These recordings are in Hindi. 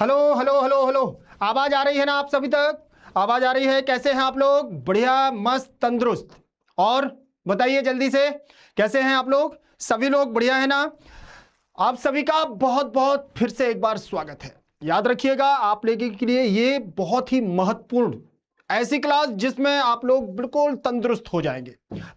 हेलो हेलो हेलो हेलो, आवाज आ रही है ना आप सभी तक? आवाज आ रही है? कैसे हैं आप लोग? बढ़िया, मस्त, तंदुरुस्त। और बताइए जल्दी से, कैसे हैं आप लोग? सभी लोग बढ़िया है ना? आप सभी का बहुत बहुत फिर से एक बार स्वागत है। याद रखिएगा, आप लोगों के लिए ये बहुत ही महत्वपूर्ण ऐसी क्लास जिसमें आप लोग बिल्कुल तंदुरुस्त हो जाएंगे।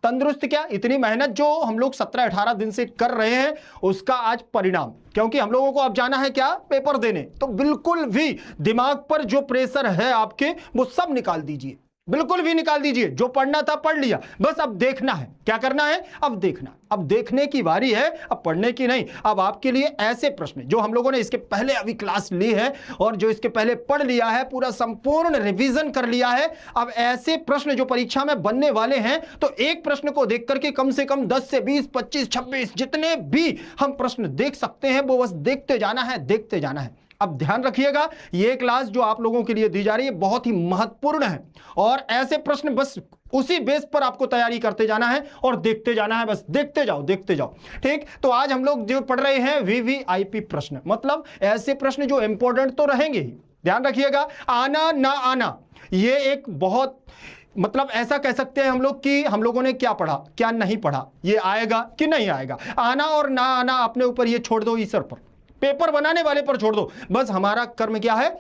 तंदुरुस्त क्या, इतनी मेहनत जो हम लोग 17-18 दिन से कर रहे हैं उसका आज परिणाम, क्योंकि हम लोगों को अब जाना है क्या, पेपर देने। तो बिल्कुल भी दिमाग पर जो प्रेशर है आपके वो सब निकाल दीजिए, बिल्कुल भी निकाल दीजिए। जो पढ़ना था पढ़ लिया, बस अब देखना है। क्या करना है? अब देखना, अब देखने की बारी है, अब पढ़ने की नहीं। अब आपके लिए ऐसे प्रश्न जो हम लोगों ने इसके पहले अभी क्लास ली है और जो इसके पहले पढ़ लिया है, पूरा संपूर्ण रिवीजन कर लिया है, अब ऐसे प्रश्न जो परीक्षा में बनने वाले हैं, तो एक प्रश्न को देख करके कम से कम 10 से 20, 25, 26 जितने भी हम प्रश्न देख सकते हैं वो बस देखते जाना है, देखते जाना है। अब ध्यान रखिएगा, ये क्लास जो आप लोगों के लिए दी जा रही है बहुत ही महत्वपूर्ण है और ऐसे प्रश्न बस उसी बेस पर आपको तैयारी करते जाना है और देखते जाना है, बस देखते जाओ, देखते जाओ। ठीक, तो आज हम लोग जो पढ़ रहे हैं वीवीआईपी प्रश्न, मतलब ऐसे प्रश्न जो इंपॉर्टेंट तो रहेंगे ही। ध्यान रखिएगा, आना ना आना ये एक बहुत, मतलब ऐसा कह सकते हैं हम लोग कि हम लोगों ने क्या पढ़ा क्या नहीं पढ़ा, ये आएगा कि नहीं आएगा। आना और ना आना अपने ऊपर ये छोड़ दो, ईश्वर पर, पेपर बनाने वाले पर छोड़ दो। बस हमारा कर्म क्या है,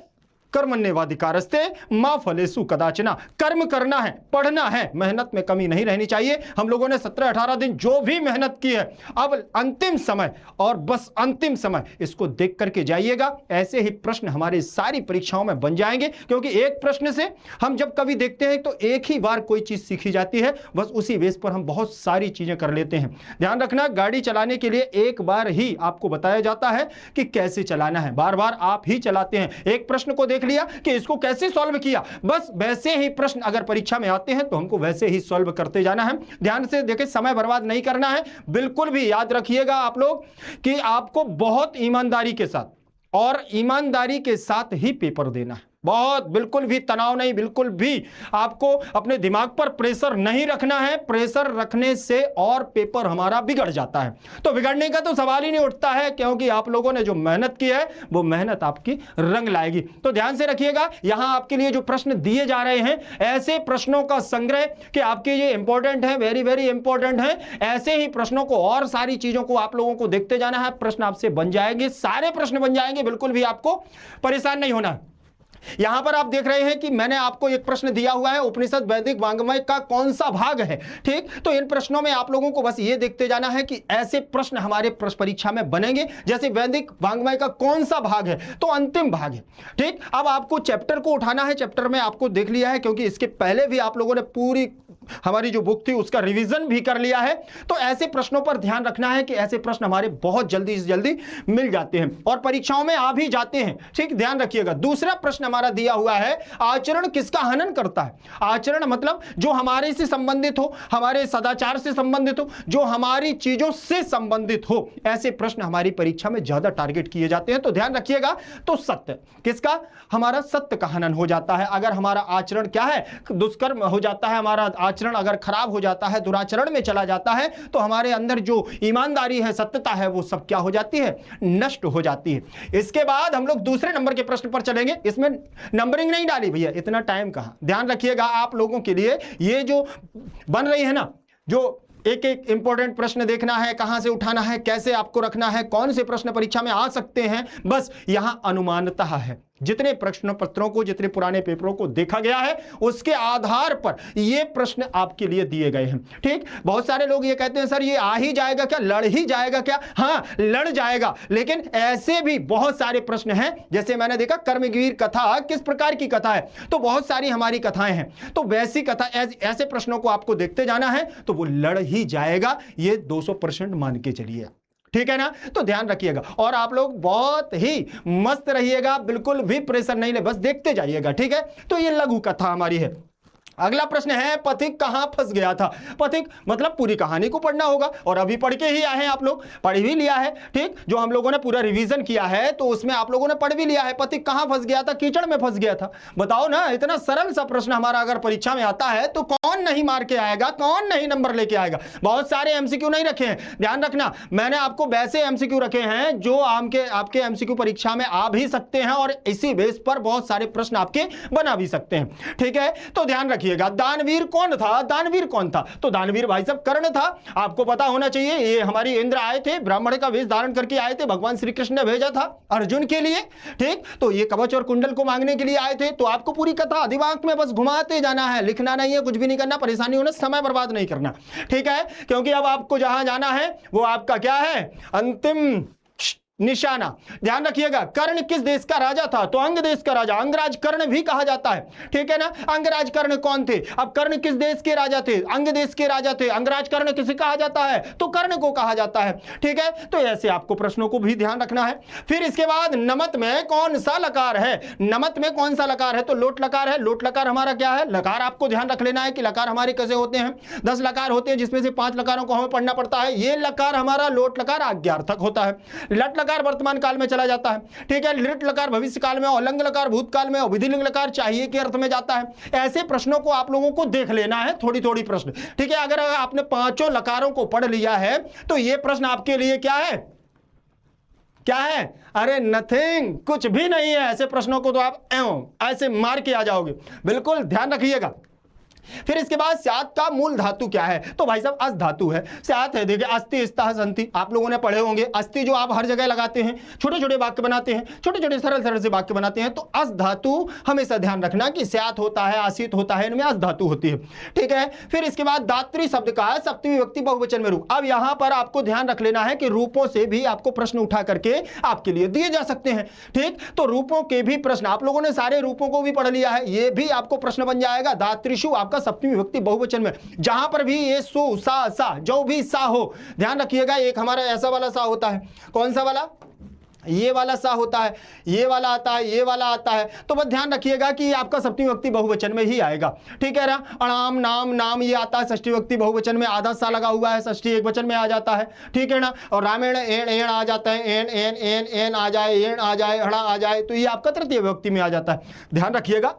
कर्मण्येवाधिकारस्ते मा फलेषु कदाचन, कर्म करना है, पढ़ना है, मेहनत में कमी नहीं रहनी चाहिए। हम लोगों ने 17-18 दिन जो भी मेहनत की है, अब अंतिम समय और बस अंतिम समय, इसको देख करके जाइएगा। ऐसे ही प्रश्न हमारी सारी परीक्षाओं में बन जाएंगे, क्योंकि एक प्रश्न से हम जब कभी देखते हैं तो एक ही बार कोई चीज सीखी जाती है, बस उसी बेस पर हम बहुत सारी चीजें कर लेते हैं। ध्यान रखना, गाड़ी चलाने के लिए एक बार ही आपको बताया जाता है कि कैसे चलाना है, बार बार आप ही चलाते हैं। एक प्रश्न को देख लिया कि इसको कैसे सॉल्व किया, बस वैसे ही प्रश्न अगर परीक्षा में आते हैं तो हमको वैसे ही सॉल्व करते जाना है। ध्यान से देखें, समय बर्बाद नहीं करना है। बिल्कुल भी याद रखिएगा आप लोग कि आपको बहुत ईमानदारी के साथ और ईमानदारी के साथ ही पेपर देना है। बहुत, बिल्कुल भी तनाव नहीं, बिल्कुल भी आपको अपने दिमाग पर प्रेशर नहीं रखना है। प्रेशर रखने से और पेपर हमारा बिगड़ जाता है। तो बिगड़ने का तो सवाल ही नहीं उठता है, क्योंकि आप लोगों ने जो मेहनत की है वो मेहनत आपकी रंग लाएगी। तो ध्यान से रखिएगा, यहां आपके लिए जो प्रश्न दिए जा रहे हैं, ऐसे प्रश्नों का संग्रह कि आपके ये इंपॉर्टेंट है, वेरी वेरी इंपॉर्टेंट है। ऐसे ही प्रश्नों को और सारी चीजों को आप लोगों को देखते जाना है। प्रश्न आपसे बन जाएंगे, सारे प्रश्न बन जाएंगे, बिल्कुल भी आपको परेशान नहीं होना है। यहां पर आप देख रहे हैं कि मैंने आपको एक प्रश्न दिया हुआ है, उपनिषद वैदिक वांग्मय का कौन सा भाग है। ठीक, तो इन प्रश्नों में आप लोगों को बस ये देखते जाना है कि ऐसे प्रश्न हमारे परीक्षा में बनेंगे। जैसे वैदिक वांग्मय का कौन सा भाग है, तो अंतिम भाग है। ठीक, अब आपको चैप्टर को उठाना है। चैप्टर में आपको देख लिया है, क्योंकि इसके पहले भी आप लोगों ने पूरी हमारी जो बुक थी उसका रिवीजन भी कर लिया है। तो ऐसे प्रश्नों पर ध्यान रखना है कि ऐसे प्रश्न हमारे बहुत जल्दी से जल्दी मिल जाते हैं और परीक्षाओं में आ भी जाते हैं। ठीक, ध्यान रखिएगा। दूसरा प्रश्न हमारा दिया हुआ है, आचरण किसका हनन करता है। आचरण मतलब जो हमारे से संबंधित हो, हमारे सदाचार से संबंधित हो, जो हमारी चीजों से संबंधित हो। ऐसे प्रश्न हमारी परीक्षा में ज्यादा टारगेट किए जाते हैं। तो ध्यान रखिएगा, तो सत्य किसका, हमारा सत्य का हनन हो जाता है। अगर हमारा आचरण क्या है, दुष्कर्म हो जाता है, हमारा आचरण अगर खराब हो जाता है, दुराचरण में चला जाता है, तो हमारे अंदर जो ईमानदारी है, सत्यता है, वो सब क्या हो जाती है, नष्ट हो जाती है। इसके बाद हम लोग दूसरे नंबर के प्रश्न पर चलेंगे। इसमें नंबरिंग नहीं डाली भैया, इतना टाइम कहां। ध्यान रखिएगा, आप लोगों के लिए ये जो बन रही है ना, जो एक एक इंपॉर्टेंट प्रश्न देखना है, कहां से उठाना है, कैसे आपको रखना है, कौन से प्रश्न परीक्षा में आ सकते हैं, बस यहां अनुमानता है। जितने प्रश्न पत्रों को, जितने पुराने पेपरों को देखा गया है, उसके आधार पर ये प्रश्न आपके लिए दिए गए हैं। ठीक, बहुत सारे लोग ये कहते हैं सर ये आ ही जाएगा क्या, लड़ ही जाएगा क्या। हाँ, लड़ जाएगा, लेकिन ऐसे भी बहुत सारे प्रश्न हैं। जैसे मैंने देखा कर्मवीर कथा किस प्रकार की कथा है, तो बहुत सारी हमारी कथाएं हैं, तो वैसी कथा ऐसे प्रश्नों को आपको देखते जाना है, तो वो लड़ ही जाएगा, ये 200% मान के चलिए। ठीक है ना, तो ध्यान रखिएगा और आप लोग बहुत ही मस्त रहिएगा, बिल्कुल भी प्रेशर नहीं ले, बस देखते जाइएगा। ठीक है, तो ये लघु कथा हमारी है। अगला प्रश्न है पथिक कहां फंस गया था। पथिक मतलब पूरी कहानी को पढ़ना होगा और अभी पढ़ के ही आए हैं आप लोग, पढ़ भी लिया है। ठीक, जो हम लोगों ने पूरा रिवीजन किया है तो उसमें आप लोगों ने पढ़ भी लिया है। पथिक कहां फंस गया था, कीचड़ में फंस गया था। बताओ ना, इतना सरल सा प्रश्न हमारा अगर परीक्षा में आता है तो कौन नहीं मार के आएगा, कौन नहीं नंबर लेके आएगा। बहुत सारे एमसीक्यू नहीं रखे हैं, ध्यान रखना, मैंने आपको वैसे एमसीक्यू रखे हैं जो आपके एमसीक्यू परीक्षा में आ भी सकते हैं और इसी बेस पर बहुत सारे प्रश्न आपके बना भी सकते हैं। ठीक है, तो ध्यान रखिएगा। दानवीर कौन था, दानवीर कौन था, तो दानवीर भाई साहब कर्ण था, आपको पता होना चाहिए। ये हमारी इंद्र आए थे, ब्राह्मण का वेश धारण करके आए थे, भगवान श्री कृष्ण ने भेजा था अर्जुन के लिए। ठीक, तो ये कवच और कुंडल को मांगने के लिए आए थे। तो आपको पूरी कथा दिमाग में बस घुमाते जाना है, लिखना नहीं है, कुछ भी नहीं करना, परेशानी होना, समय बर्बाद नहीं करना। ठीक है, क्योंकि अब आपको जहां जाना है वो आपका क्या है, अंतिम निशाना। ध्यान रखिएगा, कर्ण किस देश का राजा था, तो अंग देश का राजा, अंगराज कर्ण भी कहा जाता है। ठीक है ना, अंगराज कर्ण कौन थे, अब कर्ण किस देश के राजा थे, अंग देश के राजा थे। अंगराज कर्ण किसे कहा जाता है, तो कर्ण को कहा जाता है। ठीक है, तो ऐसे आपको प्रश्नों को भी ध्यान रखना है। फिर इसके बाद नमत में कौन सा लकार है, नमत में कौन सा लकार है, तो लोट लकार है। लोट लकार हमारा क्या है, लकार आपको ध्यान रख लेना है कि लकार हमारे कैसे होते हैं। 10 लकार होते हैं जिसमें से 5 लकारों को हमें पढ़ना पड़ता है। ये लकार हमारा लोट लकार आज्ञार्थक होता है। लट लकार वर्तमान काल में चला जाता है। ठीक है, लिट लकार भविष्य काल में, और लंग लकार भूतकाल में, और विधिलिंग लकार चाहिए के अर्थ में जाता है। ऐसे प्रश्नों को आप लोगों को देख लेना है, थोड़ी थोड़ी प्रश्न। ठीक है, अगर आपने 5 लकारों को पढ़ लिया है तो यह प्रश्न आपके लिए क्या है, क्या है, अरे नथिंग, कुछ भी नहीं है। ऐसे प्रश्नों को तो आप ऐसे मार के आ जाओगे, बिल्कुल ध्यान रखिएगा। फिर इसके बाद स्यात् का मूल धातु क्या है, तो भाई साहब अस धातु है। स्यात् है, देखिए अस्ति स्तः संति, आप लोगों ने पढ़े होंगे। अस्ति जो आप हर जगह लगाते हैं, छोटे छोटे वाक्य बनाते हैं, छोटे छोटे सरल सरल से वाक्य बनाते हैं। तो अस धातु हमेशा ध्यान रखना कि स्यात् होता है, आसित होता है, इनमें अस धातु होती है। ठीक है, फिर इसके बाद दात्री शब्द का है सप्तमी विभक्ति बहुवचन में रूप। अब यहां पर आपको ध्यान रख लेना है कि रूपों से भी आपको प्रश्न उठा करके आपके लिए दिए जा सकते हैं। ठीक, तो रूपों के भी प्रश्न, आप लोगों ने सारे रूपों को भी पढ़ लिया है, ये भी आपको प्रश्न बन जाएगा। दात्रिषु आपका सप्तमी विभक्ति बहुवचन में, जहां पर भी ये सु सा सा जो भी सा हो, ध्यान रखिएगा। एक हमारा ऐसा वाला सा होता है, कौन सा वाला, ये वाला सा होता है, ये वाला आता है, ये वाला आता है। तो बस ध्यान रखिएगा कि आपका सप्तमी विभक्ति बहुवचन में ही आएगा। ठीक है ना, अणाम नाम नाम ये आता है षष्ठी विभक्ति बहुवचन में, आधा सा लगा हुआ है, षष्ठी एकवचन में आ जाता है। ठीक है ना, और रामेण एण एण आ जाता है, एन एन एन एन आ जाए, एण आ जाए, हड़ा आ जाए, तो ये आपका तृतीय विभक्ति में आ जाता है, ध्यान रखिएगा।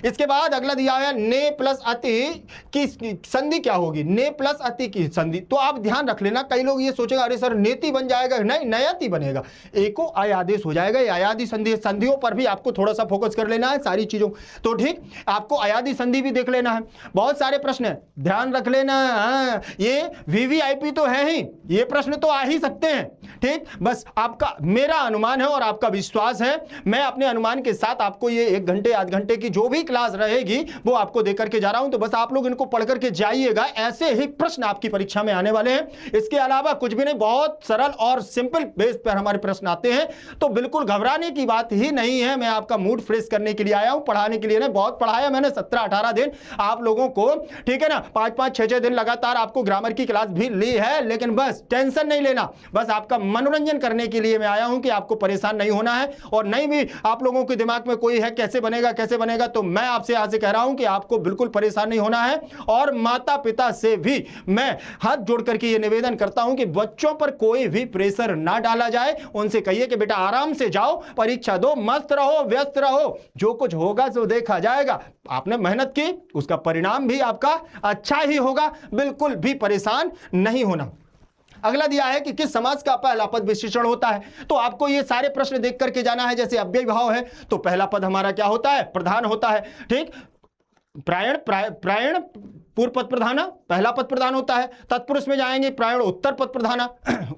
इसके बाद अगला दिया है ने प्लस अति की संधि क्या होगी, ने प्लस अति की संधि। तो आप ध्यान रख लेना, कई लोग ये सोचेगा अरे सर नेति बन जाएगा, नहीं नयाति बनेगा, एको आयादेश हो जाएगा। ये आयादी संधि, संधियों पर भी आपको थोड़ा सा फोकस कर लेना है सारी चीजों। तो ठीक, आपको आयादी संधि भी देख लेना है। बहुत सारे प्रश्न है, ध्यान रख लेना। ये वीवीआईपी तो है ही, ये प्रश्न तो आ ही सकते हैं। ठीक, बस आपका मेरा अनुमान है और आपका विश्वास है, मैं अपने अनुमान के साथ आपको ये 1 घंटे आध घंटे की जो भी क्लास रहेगी वो आपको देकर के जा रहा हूं। तो बस आप लोग इनको पढ़ करके जाइएगा, ऐसे ही प्रश्न आपकी परीक्षा में आने वाले हैं। इसके अलावा कुछ भी नहीं, बहुत सरल और सिंपल बेस पर हमारे प्रश्न आते हैं। तो बिल्कुल घबराने की बात ही नहीं है, मैं आपका मूड फ्रेश करने के लिए आया हूं, पढ़ाने के लिए नहीं। बहुत पढ़ाया मैंने 17-18 दिन आप लोगों को, ठीक है ना, 5-5, 6-6 दिन लगातार आपको ग्रामर की क्लास भी ली है। लेकिन बस टेंशन नहीं लेना, बस आपका मनोरंजन करने के लिए मैं आया हूं कि आपको परेशान नहीं होना है। और नहीं भी आप लोगों के दिमाग में कोई है कैसे बनेगा कैसे बनेगा, तो मैं आपसे आज से कह रहा हूं कि आपको बिल्कुल परेशान नहीं होना है। और माता पिता से भी मैं हाथ जोड़ करके ये निवेदन करता हूं कि बच्चों पर कोई भी प्रेशर ना डाला जाए। उनसे कहिए कि बेटा आराम से जाओ, परीक्षा दो, मस्त रहो, व्यस्त रहो, जो कुछ होगा सो देखा जाएगा। आपने मेहनत की, उसका परिणाम भी आपका अच्छा ही होगा, बिल्कुल भी परेशान नहीं होना। अगला दिया है कि किस समास का पहला पद विशेषण होता है। तो आपको ये सारे प्रश्न देख करके जाना है। जैसे अव्यय भाव है तो पहला पद हमारा क्या होता है, प्रधान होता है। ठीक, प्रायण पूर्व पद प्रधाना पहला पद प्रधान होता है। तत्पुरुष में जाएंगे प्रायण उत्तर पद प्रधाना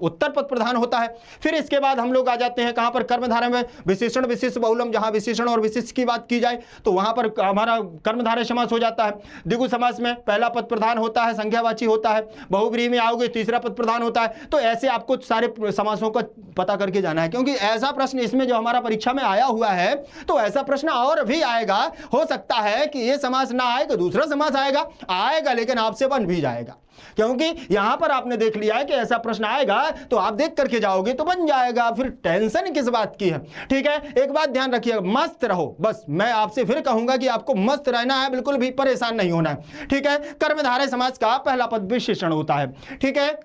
उत्तर पद प्रधान होता है। फिर इसके बाद हम लोग आ जाते हैं कहां पर, कर्मधारय में विशेषण विशेष बहुलम, जहां विशेषण और विशेष की बात की जाए तो वहां पर हमारा कर्मधारय समास हो जाता है। द्विगु समास में पहला पद प्रधान होता है, संख्यावाची होता है। बहुब्रीहि में आओगे तीसरा पद प्रधान होता है। तो ऐसे आपको सारे समासों का पता करके जाना है, क्योंकि ऐसा प्रश्न इसमें जो हमारा परीक्षा में आया हुआ है, तो ऐसा प्रश्न और भी आएगा। हो सकता है कि ये समास ना आए तो दूसरा समास आएगा, आएगा लेकिन आपसे बन भी जाएगा, क्योंकि यहां पर आपने देख लिया है कि ऐसा प्रश्न आएगा तो आप देख करके जाओगे तो बन जाएगा, फिर टेंशन किस बात की है। ठीक है, एक बात ध्यान रखिएगा, मस्त रहो, बस मैं आपसे फिर कहूंगा कि आपको मस्त रहना है, बिल्कुल भी परेशान नहीं होना है। ठीक है, कर्मधारय समास का पहला पद विशेषण होता है। ठीक है,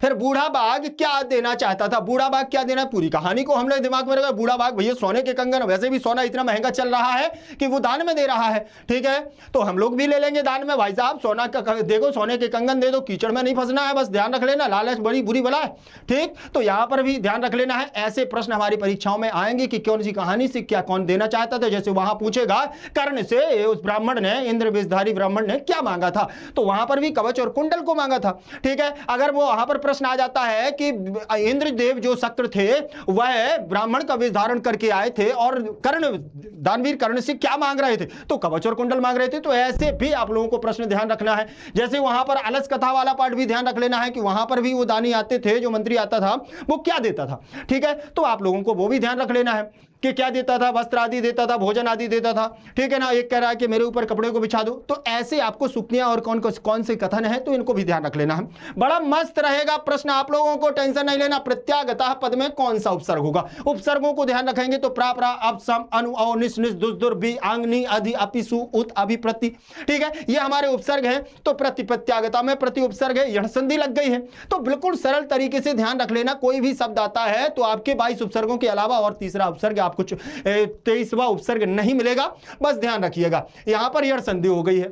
फिर बूढ़ा बाघ क्या देना चाहता था, बूढ़ा बाघ क्या देना, पूरी कहानी को हम लोग दिमाग में रखा। बूढ़ा बाघ भैया सोने के कंगन, वैसे भी सोना इतना महंगा चल रहा है कि वो दान में दे रहा है। ठीक है, तो हम लोग भी ले लेंगे दान में, भाई साहब सोना का देखो, सोने के कंगन दे दो, कीचड़ में नहीं फंसना है, बस ध्यान रख लेना, लालच बड़ी बुरी बला है। ठीक, तो यहां पर भी ध्यान रख लेना है। ऐसे प्रश्न हमारी परीक्षाओं में आएंगे कि कौन सी कहानी से क्या कौन देना चाहता था। जैसे वहां पूछेगा कर्ण से उस ब्राह्मण ने, इंद्र वेशधारी ब्राह्मण ने क्या मांगा था, तो वहां पर भी कवच और कुंडल को मांगा था। ठीक है, अगर वो वहां पर प्रश्न आ जाता है कि इंद्रदेव जो शक्र थे वह ब्राह्मण का वेश धारण करके आए थे और कर्ण, दानवीर कर्ण से क्या मांग रहे थे, तो कवच और कुंडल मांग रहे थे। तो ऐसे भी आप लोगों को प्रश्न ध्यान रखना है। जैसे वहां पर अलस कथा वाला पार्ट भी ध्यान रख लेना है कि वहां पर भी वो दानी आते थे, जो मंत्री आता था वो क्या देता था। ठीक है, तो आप लोगों को वो भी ध्यान रख लेना है कि क्या देता था, वस्त्र आदि देता था, भोजन आदि देता था। ठीक है ना, एक कह रहा है कि मेरे ऊपर कपड़े को बिछा दो। तो ऐसे आपको सुक्तियां और कौन से कथन है तो इनको भी ध्यान रख लेना है। बड़ा मस्त रहेगा प्रश्न, आप लोगों को टेंशन नहीं लेना। प्रत्यागतः पद में कौन सा उपसर्ग होगा, उपसर्गों को ध्यान रखेंगे तो प्रा प्रा अब सम अनु औ निस निस दुस दुर बी आंग नी अधि अपि सु उत अभिप्रति। ठीक है, ये हमारे उपसर्ग हैं। तो प्रत्यागता में प्रति उपसर्ग है, यह संधि लग गई है। तो बिल्कुल सरल तरीके से ध्यान रख लेना, कोई भी शब्द आता है तो आपके 22 उपसर्गों के अलावा और तीसरा उपसर्ग आपको 23वां उपसर्ग नहीं मिलेगा, बस ध्यान रखिएगा। यहां पर यह संधि हो गई है।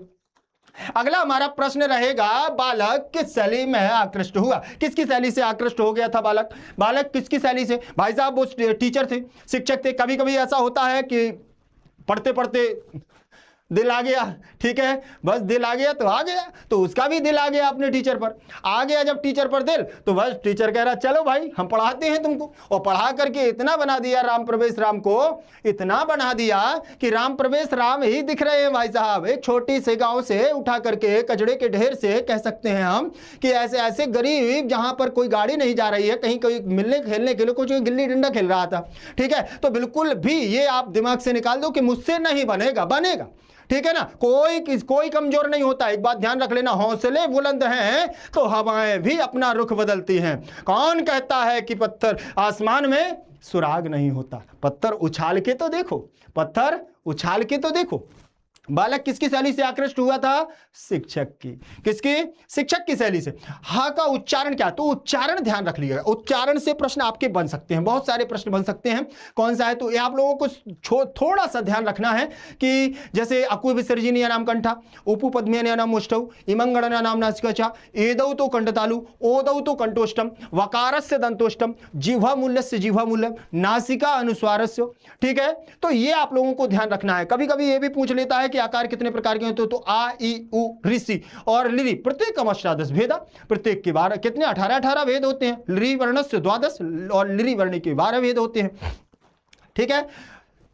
अगला हमारा प्रश्न रहेगा, बालक किस शैली में आकृष्ट हुआ, किसकी शैली से आकृष्ट हो गया था बालक, बालक किसकी शैली से। भाई साहब वो टीचर थे, शिक्षक थे। कभी कभी ऐसा होता है कि पढ़ते पढ़ते दिल आ गया, ठीक है, बस दिल आ गया तो आ गया, तो उसका भी दिल आ गया अपने टीचर पर, आ गया जब टीचर पर दिल, तो बस टीचर कह रहा चलो भाई हम पढ़ाते हैं तुमको, और पढ़ा करके इतना बना दिया राम प्रवेश राम को, इतना बना दिया कि राम प्रवेश राम ही दिख रहे हैं भाई साहब। एक छोटी से गांव से उठा करके, कचड़े के ढेर से कह सकते हैं हम कि ऐसे ऐसे गरीब, जहां पर कोई गाड़ी नहीं जा रही है, कहीं कोई मिलने खेलने के लिए कुछ गिल्ली डंडा खेल रहा था। ठीक है, तो बिल्कुल भी ये आप दिमाग से निकाल दो कि मुझसे नहीं बनेगा, बनेगा। ठीक है ना, कोई कमजोर नहीं होता। एक बात ध्यान रख लेना, हौसले बुलंद हैं तो हवाएं भी अपना रुख बदलती हैं। कौन कहता है कि पत्थर आसमान में सुराग नहीं होता, पत्थर उछाल के तो देखो, पत्थर उछाल के तो देखो। बालक किसकी शैली से आकृष्ट हुआ था, शिक्षक की, किसकी, शिक्षक की शैली से। हा का उच्चारण क्या, तो उच्चारण ध्यान रख लीजिएगा, उच्चारण से प्रश्न आपके बन सकते हैं, बहुत सारे प्रश्न बन सकते हैं। कौन सा है, तो ये आप लोगों को थोड़ा सा ध्यान रखना है कि जैसे अकु विसर्जनीय नाम कंठा, उपु पद्मीय नाम मुष्टौ, इमंगणना नाम नासिका, एदौ तो कंठतालु, ओदौ तो कंठोष्टम, वकारस्य दंतोष्टम, जिह्वा मूल्यस्य जिह्वा मूल्यम, नासिका अनुस्वारस्य। ठीक है, तो ये आप लोगों को ध्यान रखना है। कभी कभी ये भी पूछ लेता है कि आकार कितने प्रकार के होते हैं, तो आ ई उ ऋषि और लिरि प्रत्येक अष्टादश भेदा, प्रत्येक के 12 कितने 18 भेद होते हैं। लिरि वर्णस्य 12 और लिरि वर्ण के 12 भेद होते हैं। ठीक है,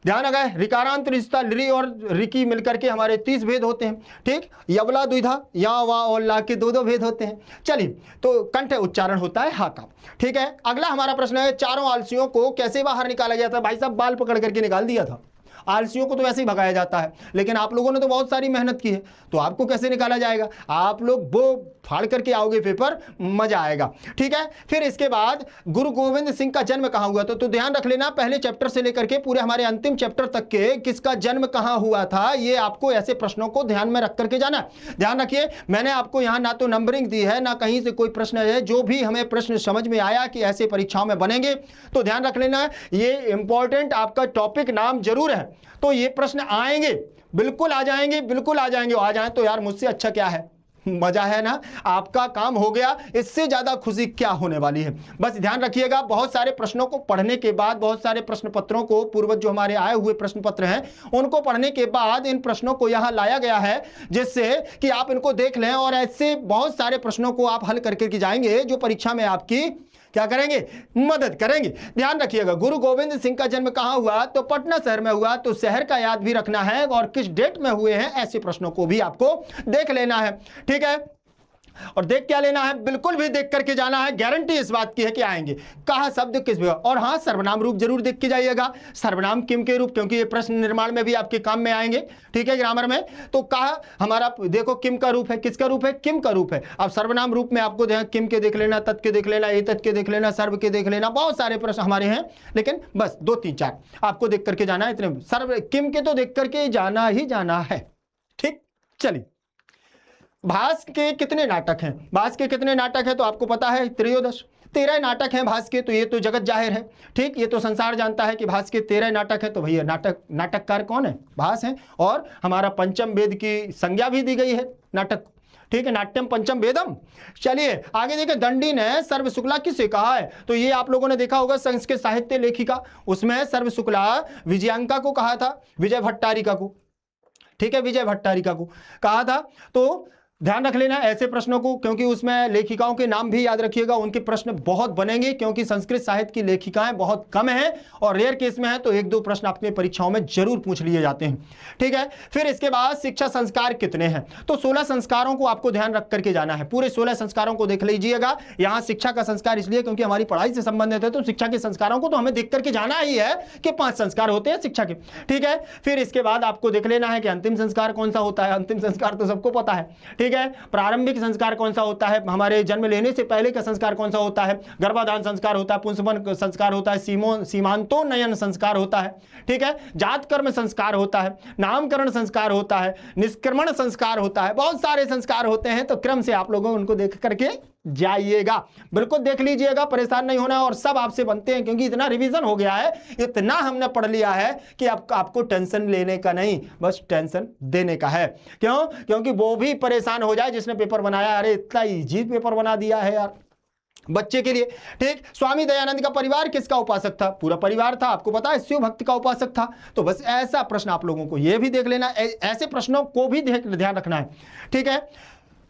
ध्यान रखा है, रिकारांत रिश्ता लिरि और रिकी मिलकर के हमारे 30 भेद होते हैं। ठीक, यवला द्विधा, या वा और ला के 2 भेद होते हैं। चलिए, तो कंठ उच्चारण होता है हा का। ठीक है, अगला हमारा प्रश्न है, चारों आलसियों को कैसे बाहर निकाला गया था। भाई साहब बाल पकड़ करके निकाल दिया था, आलसियों को तो वैसे ही भगाया जाता है, लेकिन आप लोगों ने तो बहुत सारी मेहनत की है, तो आपको कैसे निकाला जाएगा, आप लोग वो फाड़ करके आओगे पेपर, मजा आएगा। ठीक है, फिर इसके बाद गुरु गोविंद सिंह का जन्म कहाँ हुआ था, तो ध्यान रख लेना, पहले चैप्टर से लेकर के पूरे हमारे अंतिम चैप्टर तक के किसका जन्म कहाँ हुआ था, ये आपको ऐसे प्रश्नों को ध्यान में रख करके जाना। ध्यान रखिए, मैंने आपको यहाँ ना तो नंबरिंग दी है, ना कहीं से कोई प्रश्न है, जो भी हमें प्रश्न समझ में आया कि ऐसे परीक्षाओं में बनेंगे, तो ध्यान रख लेना, ये इंपॉर्टेंट आपका टॉपिक नाम जरूर है, तो ये प्रश्न आएंगे, बिल्कुल आ जाएंगे, बिल्कुल आ जाएंगे। आ जाए तो यार मुझसे अच्छा क्या है, मजा है ना, आपका काम हो गया, इससे ज्यादा खुशी क्या होने वाली है। बस ध्यान रखिएगा, बहुत सारे प्रश्नों को पढ़ने के बाद, बहुत सारे प्रश्न पत्रों को, पूर्वज जो हमारे आए हुए प्रश्न पत्र हैं उनको पढ़ने के बाद इन प्रश्नों को यहां लाया गया है, जिससे कि आप इनको देख लें और ऐसे बहुत सारे प्रश्नों को आप हल करके जाएंगे जो परीक्षा में आपकी क्या करेंगे, मदद करेंगे। ध्यान रखिएगा, गुरु गोविंद सिंह का जन्म कहां हुआ, तो पटना शहर में हुआ, तो शहर का याद भी रखना है और किस डेट में हुए हैं, ऐसे प्रश्नों को भी आपको देख लेना है। ठीक है, और देख क्या लेना है, बिल्कुल भी देख करके जाना है, गारंटी इस बात की है कि आएंगे। कहा शब्द किस विभक्ति, और हाँ सर्वनाम रूप जरूर देख के जाइएगा, सर्वनाम किम के रूप, क्योंकि ये प्रश्न निर्माण में भी आपके काम में आएंगे, ठीक है, ग्रामर में। तो कहा हमारा देखो किम का रूप है, किसका रूप है, किम का रूप है। अब सर्वनाम रूप में आपको किम के देख लेना, तत् के देख लेना, एतत् के देख लेना, सर्व के देख लेना, बहुत सारे प्रश्न हमारे हैं, लेकिन बस 2 3 4 आपको देख करके जाना है, इतने सर्व किम के तो देख करके जाना ही जाना है, ठीक। चलिए, भास के कितने नाटक हैं, भास के कितने नाटक हैं तो आपको पता है 13 13 नाटक हैं भास के, तो ये तो जगत जाहिर है, ठीक, ये तो संसार जानता है कि भास के 13 नाटक है। तो भैया नाटककार कौन है, भास है, और हमारा पंचम वेद की संज्ञा भी दी गई है नाटक, ठीक है, नाट्यम पंचम वेदम। चलिए आगे देखिए, दंडी ने सर्व शुक्ला किसे कहा है, तो ये आप लोगों ने देखा होगा संस्कृत साहित्य लेखिका, उसमें सर्व शुक्ला विजयांका को कहा था, विजय भट्टारिका को, ठीक है, विजय भट्टारिका को कहा था। तो ध्यान रख लेना ऐसे प्रश्नों को, क्योंकि उसमें लेखिकाओं के नाम भी याद रखिएगा, उनके प्रश्न बहुत बनेंगे, क्योंकि संस्कृत साहित्य की लेखिकाएं बहुत कम हैं और रेयर केस में है, तो 1 2 प्रश्न अपनी परीक्षाओं में जरूर पूछ लिए जाते हैं, ठीक है। फिर इसके बाद शिक्षा संस्कार कितने हैं, तो 16 संस्कारों को आपको ध्यान रख करके जाना है, पूरे 16 संस्कारों को देख लीजिएगा। यहाँ शिक्षा का संस्कार इसलिए क्योंकि हमारी पढ़ाई से संबंधित है, तो शिक्षा के संस्कारों को तो हमें देख करके जाना ही है कि 5 संस्कार होते हैं शिक्षा के, ठीक है। फिर इसके बाद आपको देख लेना है कि अंतिम संस्कार कौन सा होता है, अंतिम संस्कार तो सबको पता है, ठीक है। प्रारंभिक संस्कार कौन सा होता है, हमारे जन्म लेने से पहले का संस्कार कौन सा होता है, गर्भाधान संस्कार होता है, पुंसवन संस्कार होता है, सीमांतोन्नयन संस्कार होता है, ठीक है, जात कर्म संस्कार होता है, नामकरण संस्कार होता है, निष्क्रमण संस्कार होता है, बहुत सारे संस्कार होते हैं। तो क्रम से आप लोगों उनको देख करके जाइएगा, बिल्कुल देख लीजिएगा, परेशान नहीं होना, और सब आपसे बनते हैं, क्योंकि इतना रिवीजन हो गया है, इतना हमने पढ़ लिया है कि आपको टेंशन लेने का नहीं, बस टेंशन देने का है। क्यों, क्योंकि वो भी परेशान हो जाए जिसने पेपर बनाया, अरे इतना इजी पेपर बना दिया है यार बच्चे के लिए, ठीक। स्वामी दयानंद का परिवार किसका उपासक था, पूरा परिवार था, आपको पता है शिव भक्ति का उपासक था। तो बस ऐसा प्रश्न आप लोगों को ये भी देख लेना, ऐसे प्रश्नों को भी ध्यान रखना है, ठीक है।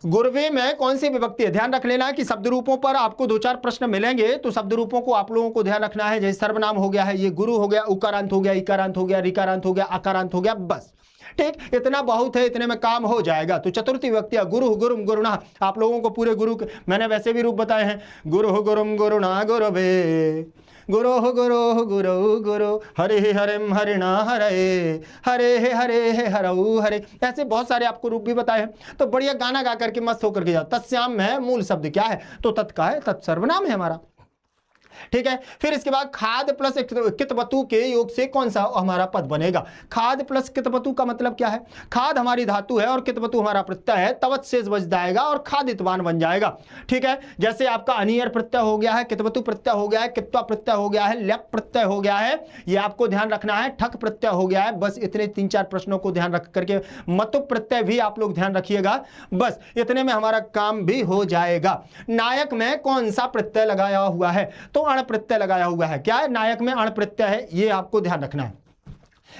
गुरवे में कौन सी विभक्ति है, ध्यान रख लेना है कि शब्द रूपों पर आपको 2 4 प्रश्न मिलेंगे, तो शब्द रूपों को आप लोगों को ध्यान रखना है। जैसे सर्वनाम हो गया है, ये गुरु हो गया, उकारांत हो गया, इकारांत हो गया, रिकारांत हो गया, आकारांत हो गया, बस ठीक, इतना बहुत है, इतने में काम हो जाएगा। तो चतुर्थी विभक्तियां गुरु गुरुम गुरुणा, आप लोगों को पूरे गुरु मैंने वैसे भी रूप बताए हैं, गुरु गुरुम गुरुणा गुरुवे, गुरु गुरु गुरु गुरु, हरे हरिम हरिणा हरे, हरे हरे हरऊ हरे, ऐसे बहुत सारे आपको रूप भी बताए हैं। तो बढ़िया गाना गा करके मस्त होकर के जाओ। तत्स्याम है मूल शब्द क्या है, तो तत् का है, तत् सर्वनाम है हमारा, ठीक है। फिर इसके बाद खाद प्लस कितवतु के योग से कौन सा हमारा पद बनेगा। खाद प्लस कितवतु का मतलब क्या है, खाद हमारी धातु है और कितवतु हमारा प्रत्यय है, तवत शेष बच जाएगा और खादितवान बन जाएगा, ठीक है। जैसे आपका अनियर प्रत्यय हो गया है, कितवतु प्रत्यय हो गया है, कित्वा प्रत्यय हो गया है, ल्यप प्रत्यय हो गया है, ये आपको ध्यान रखना है, ठक प्रत्यय हो गया है। बस इतने 3 4 प्रश्नों को ध्यान रख करके, मतु प्रत्यय भी आप लोग ध्यान रखिएगा, बस इतने में हमारा काम भी हो जाएगा। नायक में कौन सा प्रत्यय लगाया हुआ है, तो अण प्रत्यय लगाया हुआ है। क्या है, नायक में अण प्रत्यय है, ये आपको ध्यान रखना है।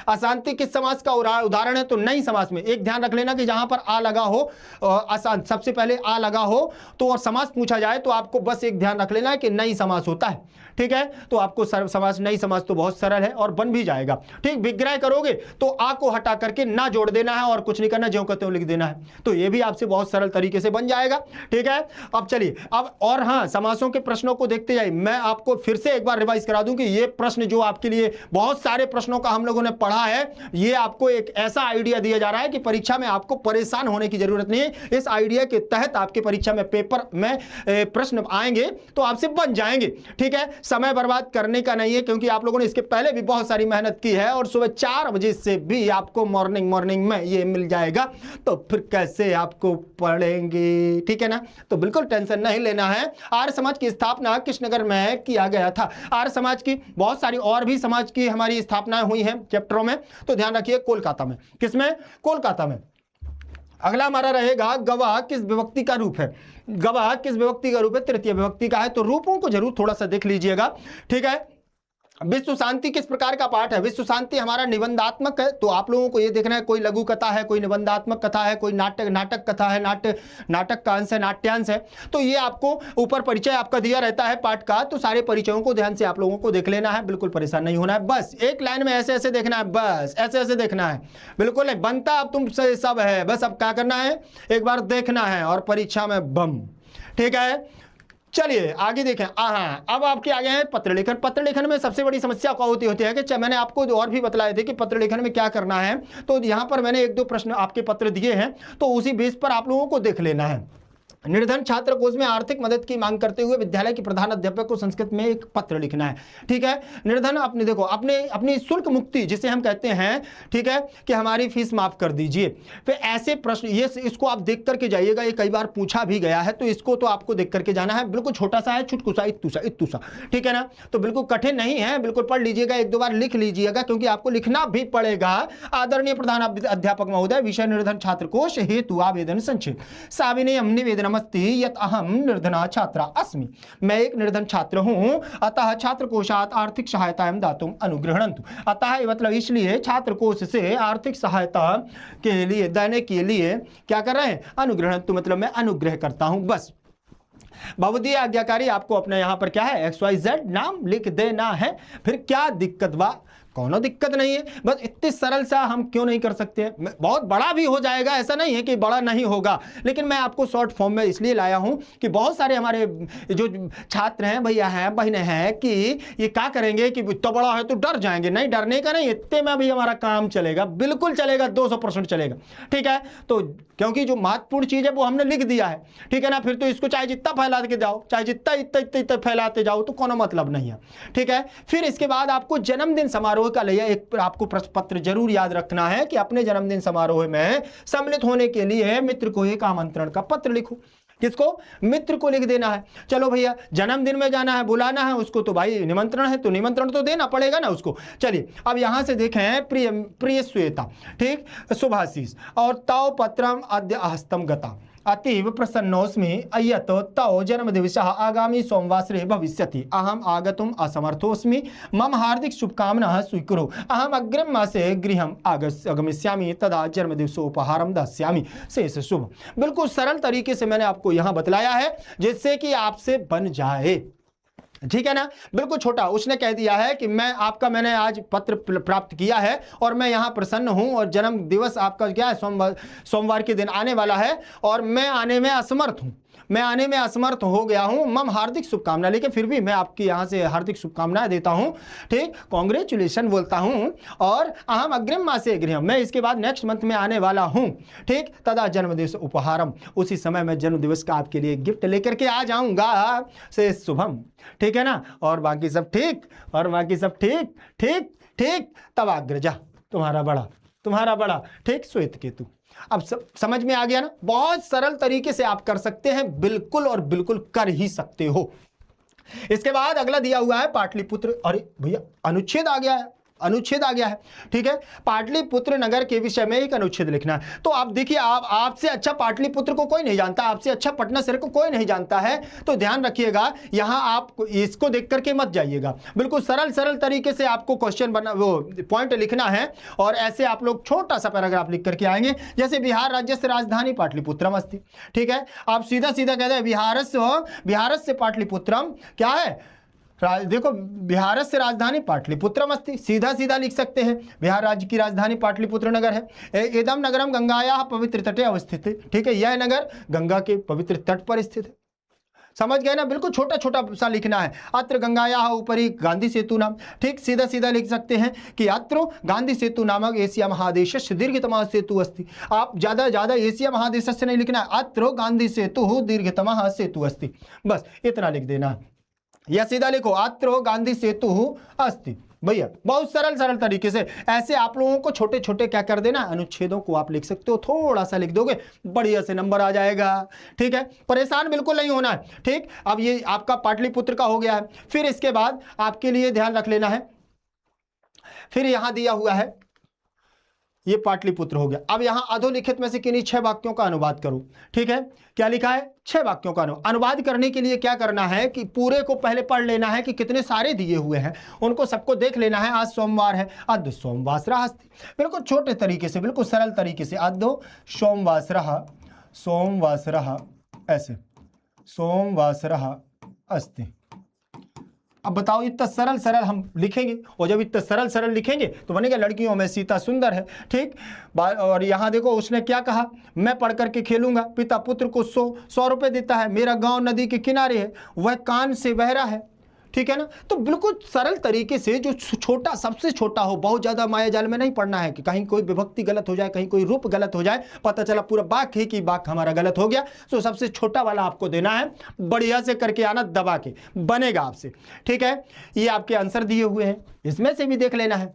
अशांति किस समास का उदाहरण है, तो नई समास में। एक ध्यान रख लेना कि जहां पर आ लगा हो, अशांत सबसे पहले आ लगा हो, तो और समास पूछा जाए तो आपको बस एक ध्यान रख लेना है कि नई समास होता है, ठीक है। तो आपको सर्व समास, नई समास तो बहुत सरल है और बन भी जाएगा, ठीक। विग्रह करोगे तो आ को हटा करके ना जोड़ देना है और कुछ नहीं करना, ज्यों कहते हो लिख देना है, तो ये भी आपसे बहुत सरल तरीके से बन जाएगा, ठीक है। अब चलिए, अब और हाँ, समासों के प्रश्नों को देखते जाइए। मैं आपको फिर से एक बार रिवाइज करा दूं कि ये प्रश्न जो आपके लिए बहुत सारे प्रश्नों का हम लोगों ने पढ़ा है, ये आपको एक ऐसा आइडिया दिया जा रहा है कि परीक्षा में आपको परेशान होने की जरूरत नहीं है। इस आइडिया के तहत आपके परीक्षा में पेपर में प्रश्न आएंगे तो आपसे बन जाएंगे, ठीक है। समय बर्बाद करने का नहीं है, क्योंकि आप लोगों ने इसके पहले भी बहुत सारी मेहनत की है और सुबह 4 बजे से भी आपको मॉर्निंग में ये मिल जाएगा, तो फिर कैसे आपको पढ़ेंगे, ठीक है ना। तो बिल्कुल टेंशन नहीं लेना है। आर्य समाज की स्थापना किस नगर में किया गया था। आर्य समाज की बहुत सारी और भी समाज की हमारी स्थापनाएं हुई हैं चैप्टरों में, तो ध्यान रखिए कोलकाता में। किसमें, कोलकाता में। अगला हमारा रहेगा गवाह किस विभक्ति का रूप है। गवाह किस विभक्ति का रूप है, तृतीय विभक्ति का है। तो रूपों को जरूर थोड़ा सा देख लीजिएगा, ठीक है। विश्व शांति किस प्रकार का पाठ है? विश्व शांति हमारा निबंधात्मक है, तो आप लोगों को ये देखना है कोई लघु कथा है, कोई निबंधात्मक कथा है, कोई नाटक कथा है, नाटक का अंश है, नाट्यांश है। तो ये आपको ऊपर परिचय आपका दिया रहता है पाठ का, तो सारे परिचयों को ध्यान से आप लोगों को देख लेना है, बिल्कुल परेशान नहीं होना है। बस एक लाइन में ऐसे ऐसे देखना है, बस ऐसे ऐसे देखना है, बिल्कुल नहीं बनता अब तुमसे सब है, बस अब क्या करना है, एक बार देखना है और परीक्षा में बम। ठीक है, चलिए आगे देखें। अब आपके आगे हैं पत्र लेखन। पत्र लेखन में सबसे बड़ी समस्या क्या होती है कि मैंने आपको और भी बताए थे कि पत्र लेखन में क्या करना है, तो यहां पर मैंने एक दो प्रश्न आपके पत्र दिए हैं, तो उसी बेस पर आप लोगों को देख लेना है। निर्धन छात्र कोष में आर्थिक मदद की मांग करते हुए विद्यालय के प्रधान अध्यापक को संस्कृत में एक पत्र लिखना है। ठीक है, निर्धन अपने देखो अपनी शुल्क मुक्ति जिसे हम कहते हैं, ठीक है, कि हमारी फीस माफ कर दीजिए। फिर ऐसे प्रश्न ये इसको आप देख करके जाइएगा, ये कई बार पूछा भी गया है, तो इसको तो आपको देख करके जाना है। बिल्कुल छोटा सा है, छुटकुसा इत्तुसा, ठीक है ना, तो बिल्कुल कठिन नहीं है, बिल्कुल पढ़ लीजिएगा, एक दो बार लिख लीजिएगा, क्योंकि आपको लिखना भी पड़ेगा। आदरणीय प्रधान अध्यापक महोदय, विषय निर्धन छात्र कोष हेतु आवेदन संक्षेप साविनयम निवेदन यत अहम निर्धना छात्रा अस्मि। मैं एक निर्धन छात्र हूं, अतः छात्र कोषात आर्थिक सहायता दातुम अनुगृह्णन्तु। अतः मतलब इसलिए छात्र कोष से आर्थिक सहायता के लिए देने के लिए क्या कर रहे हैं, अनुगृह्णन्तु, मतलब मैं अनुग्रह करता हूं। बस भवदीय आज्ञाकारी, आपको अपने यहां पर क्या है XYZ नाम लिख देना है। फिर क्या दिक्कत बा, कोनो दिक्कत नहीं है, बस इतने सरल सा हम क्यों नहीं कर सकते। बहुत बड़ा भी हो जाएगा, ऐसा नहीं है कि बड़ा नहीं होगा, लेकिन मैं आपको शॉर्ट फॉर्म में इसलिए लाया हूं कि बहुत सारे हमारे जो छात्र हैं, भैया हैं, बहनें हैं, कि ये क्या करेंगे कि इतना बड़ा है तो डर जाएंगे। नहीं, डरने का नहीं, इतने में भी हमारा काम चलेगा, बिल्कुल चलेगा, 200% चलेगा। ठीक है, तो क्योंकि जो महत्वपूर्ण चीज है वो हमने लिख दिया है, ठीक है ना, फिर तो इसको चाहे जितना फैला के जाओ, चाहे जितना फैलाते जाओ, तो कोनो मतलब नहीं है। ठीक है, फिर इसके बाद आपको जन्मदिन समारोह का लिए एक आपको प्रश्न पत्र जरूर याद रखना है कि अपने जन्मदिन समारोह में सम्मिलित होने के लिए मित्र को एक आमंत्रण का पत्र लिखो। किसको? मित्र को लिख देना है। चलो भैया, जन्मदिन में जाना है, बुलाना है उसको, तो भाई निमंत्रण है तो निमंत्रण तो देना पड़ेगा ना उसको। चलिए अब यहां से देखें, प्रिय श्वेता, ठीक, शुभाशीष और तव पत्रम अद्य हस्तम गता अतीव प्रसन्नोस्मि अयत तव जन्मदिवसः आगामी सोमवासरे भविष्यति। अहम आगतुम असमर्थोस्मि, मम हार्दिक शुभकामनाः स्वीकुरु। अहम अग्रिम मासे गृहम आगमिष्यामि, तदा जन्मदिवसोपहारम दास्यामि। शेष शुभ। बिल्कुल सरल तरीके से मैंने आपको यहां बतलाया है, जिससे कि आपसे बन जाए। ठीक है ना, बिल्कुल छोटा। उसने कह दिया है कि मैंने आज पत्र प्राप्त किया है और मैं यहाँ प्रसन्न हूँ, और जन्म दिवस आपका क्या है, सोमवार के दिन आने वाला है, और मैं आने में असमर्थ हूँ, मैं आने में असमर्थ हो गया हूं। मम हार्दिक शुभकामना, लेकिन फिर भी मैं आपकी यहां से हार्दिक शुभकामनाएं देता हूं, ठीक, कांग्रेचुलेशन बोलता हूं। और अहम अग्रिम मासे गृहम, मैं इसके बाद नेक्स्ट मंथ में आने वाला हूं, ठीक, तदा जन्मदिवस उपहारम, उसी समय मैं जन्मदिवस का आपके लिए गिफ्ट लेकर के आ जाऊंगा। से शुभम, ठीक है ना, और बाकी सब ठीक, और बाकी सब ठीक ठीक ठीक। तब अग्रजा, तुम्हारा बड़ा, ठीक, श्वेत केतु। अब समझ में आ गया ना, बहुत सरल तरीके से आप कर सकते हैं, बिल्कुल और बिल्कुल कर ही सकते हो। इसके बाद अगला दिया हुआ है पाटलिपुत्र। अरे भैया, अनुच्छेद आ गया है, ठीक है, पाटलिपुत्र नगर के विषय में एक अनुच्छेद लिखना है। तो आप देखिए, आपसे अच्छा पाटलिपुत्र को कोई नहीं जानता, आपसे अच्छा पटना शहर को कोई नहीं जानता है, तो ध्यान रखिएगा, यहां आप इसको देख करके मत जाइएगा। बिल्कुल सरल तरीके से आपको क्वेश्चन पॉइंट लिखना है, और ऐसे आप लोग छोटा सा पैराग्राफ लिख करके आएंगे, जैसे बिहार राज्य से राजधानी पाटलिपुत्रम अस्ति। ठीक है, आप सीधा कहते हैं बिहार से पाटलिपुत्रम क्या है, देखो, बिहार से राजधानी पाटलिपुत्रम अस्ति, सीधा लिख सकते हैं। बिहार राज्य की राजधानी पाटलिपुत्र नगर है। एदम नगरम गंगाया पवित्र तटे अवस्थित है, ठीक है, यह नगर गंगा के पवित्र तट पर स्थित है। समझ गए ना, बिल्कुल छोटा सा लिखना है। अत्र गंगाया ऊपरी गांधी सेतु नाम, ठीक, सीधा लिख सकते हैं कि अत्र गांधी सेतु नामक एशिया महादेश दीर्घतम सेतु अस्ति। आप ज्यादा एशिया महादेश से नहीं लिखना है, अत्र गांधी सेतु दीर्घतम सेतु अस्ति, बस इतना लिख देना, या सीधा लिखो अत्र गांधी सेतु अस्ति। भैया बहुत सरल तरीके से ऐसे आप लोगों को छोटे क्या कर देना, अनुच्छेदों को आप लिख सकते हो, थोड़ा सा लिख दोगे, बढ़िया से नंबर आ जाएगा। ठीक है, परेशान बिल्कुल नहीं होना है। ठीक, अब ये आपका पाटलिपुत्र का हो गया है। फिर इसके बाद आपके लिए ध्यान रख लेना है, फिर यहां दिया हुआ है ये पाटलिपुत्र हो गया। अब यहां अधोलिखित में से किन्हीं 6 वाक्यों का अनुवाद करो। ठीक है, क्या लिखा है? 6 वाक्यों का अनुवाद करने के लिए क्या करना है कि पूरे को पहले पढ़ लेना है कि कितने सारे दिए हुए हैं, उनको सबको देख लेना है। आज सोमवार है, अद्य सोमवासरः अस्ति, बिल्कुल छोटे तरीके से, बिल्कुल सरल तरीके से, अद्य सोमवासरः, सोमवासरः, ऐसे सोमवासरः अस्ति। अब बताओ, इतना सरल सरल हम लिखेंगे, और जब इतना सरल सरल लिखेंगे तो बनेगा लड़कियों में सीता सुंदर है। ठीक, और यहाँ देखो उसने क्या कहा, मैं पढ़ करके खेलूंगा, पिता पुत्र को 100 रुपए देता है, मेरा गांव नदी के किनारे है, वह कान से बहरा है। ठीक है ना? तो बिल्कुल सरल तरीके से, जो छोटा, सबसे छोटा हो, बहुत ज्यादा माया जाल में नहीं पढ़ना है कि कहीं कोई विभक्ति गलत हो जाए, कहीं कोई रूप गलत हो जाए, पता चला पूरा वाक्य ही कि वाक्य हमारा गलत हो गया। तो सबसे छोटा वाला आपको देना है, बढ़िया से करके आना, दबा के बनेगा आपसे। ठीक है, ये आपके आंसर दिए हुए हैं, इसमें से भी देख लेना है।